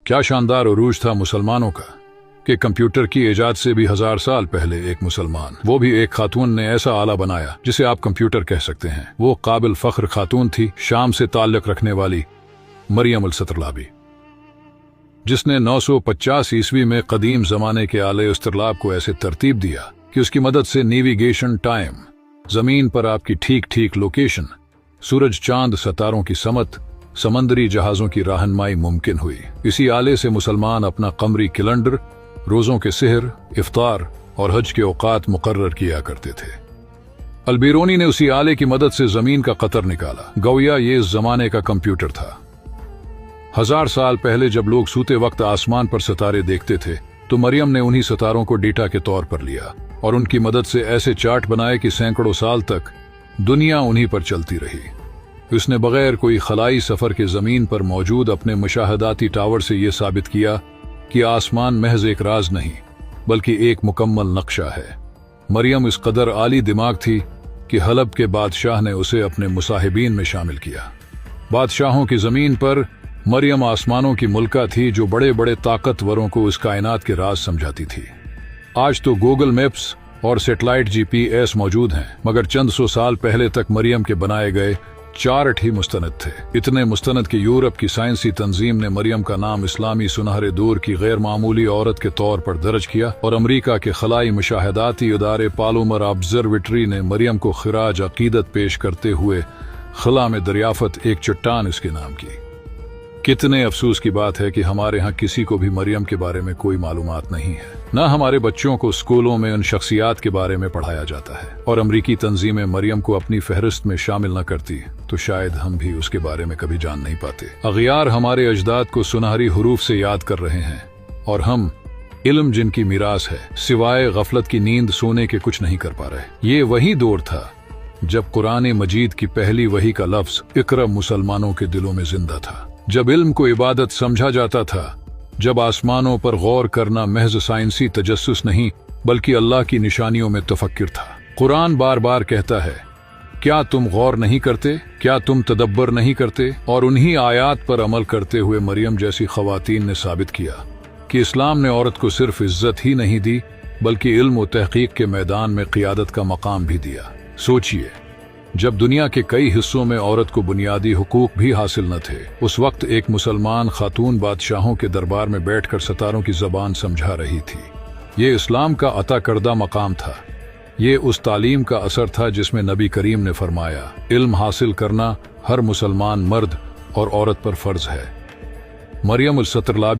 क्या शानदार उरूज था मुसलमानों का कि कंप्यूटर की इजाद से भी 1000 साल पहले एक मुसलमान, वो भी एक खातून ने ऐसा आला बनाया जिसे आप कंप्यूटर कह सकते हैं। वो काबिल फख्र खातून थी, शाम से ताल्लुक रखने वाली मरियम अल-सतरलाबी, जिसने 950 ईस्वी में कदीम जमाने के आले इस्तिरलाब को ऐसे तरतीब दिया कि उसकी मदद से नेविगेशन टाइम, जमीन पर आपकी ठीक ठीक लोकेशन, सूरज चांद सितारों की समत, समंदरी जहाजों की रहनुमाई मुमकिन हुई। इसी आले से मुसलमान अपना कमरी कैलेंडर, रोजों के सिहर, इफ्तार और हज के औकात मुकर्रर किया करते थे। अलबीरोनी ने उसी आले की मदद से जमीन का कतर निकाला। गोया ये इस जमाने का कंप्यूटर था। 1000 साल पहले जब लोग सूते वक्त आसमान पर सितारे देखते थे तो मरियम ने उन्हीं सितारों को डेटा के तौर पर लिया और उनकी मदद से ऐसे चार्ट बनाए कि सैकड़ों साल तक दुनिया उन्हीं पर चलती रही। उसने बगैर कोई खलाई सफर के जमीन पर मौजूद अपने मुशाहदाती टावर से यह साबित किया कि आसमान महज एक राज नहीं बल्कि एक मुकम्मल नक्शा है। मरियम इस कदर आली दिमाग थी कि हलब के बादशाह ने उसे अपने मुसाहिबीन में शामिल किया। बादशाहों की जमीन पर मरियम आसमानों की मुल्का थी जो बड़े बड़े ताकतवरों को इस कायनात के राज समझाती थी। आज तो गूगल मैप्स और सैटेलाइट GPS मौजूद हैं, मगर चंद सौ साल पहले तक मरियम के बनाए गए चार्ट ही मुस्तनद थे। इतने मुस्तनद कि यूरोप की साइंसी तंजीम ने मरियम का नाम इस्लामी सुनहरे दौर की गैर मामूली औरत के तौर पर दर्ज किया और अमरीका के खलाई मुशाहदाती इदारे पालोमर ऑब्जर्वेटरी ने मरियम को खिराज अकीदत पेश करते हुए खला में दरियाफत एक चट्टान इसके नाम की। कितने अफसोस की बात है कि हमारे यहाँ किसी को भी मरियम के बारे में कोई मालूमात नहीं है। न हमारे बच्चों को स्कूलों में उन शख्सियात के बारे में पढ़ाया जाता है, और अमरीकी तंजीमें मरियम को अपनी फहरिस्त में शामिल न करती तो शायद हम भी उसके बारे में कभी जान नहीं पाते। अगियार हमारे अजदाद को सुनहरी हुरूफ से याद कर रहे हैं और हम इल्म जिनकी मीरास है सिवाय गफलत की नींद सोने के कुछ नहीं कर पा रहे। ये वही दौर था जब कुरान मजीद की पहली वही का लफ्ज इकरा मुसलमानों के दिलों में जिंदा था, जब इल्म को इबादत समझा जाता था, जब आसमानों पर गौर करना महज साइंसी तजस्सुस नहीं बल्कि अल्लाह की निशानियों में तफक्कुर था। कुरान बार बार कहता है, क्या तुम गौर नहीं करते, क्या तुम तदब्बर नहीं करते? और उन्हीं आयात पर अमल करते हुए मरियम जैसी खवातीन ने साबित किया कि इस्लाम ने औरत को सिर्फ इज्जत ही नहीं दी बल्कि इल्म व तहकीक के मैदान में क़ियादत का मकाम भी दिया। सोचिए, जब दुनिया के कई हिस्सों में औरत को बुनियादी हुकूक भी हासिल न थे, उस वक्त एक मुसलमान खातून बादशाहों के दरबार में बैठकर सितारों की जबान समझा रही थी। ये इस्लाम का अता करदा मकाम था। ये उस तालीम का असर था जिसमें नबी करीम ने फरमाया, इल्म हासिल करना हर मुसलमान मर्द और औरत पर फर्ज है। मरियम अल-सतरलाबी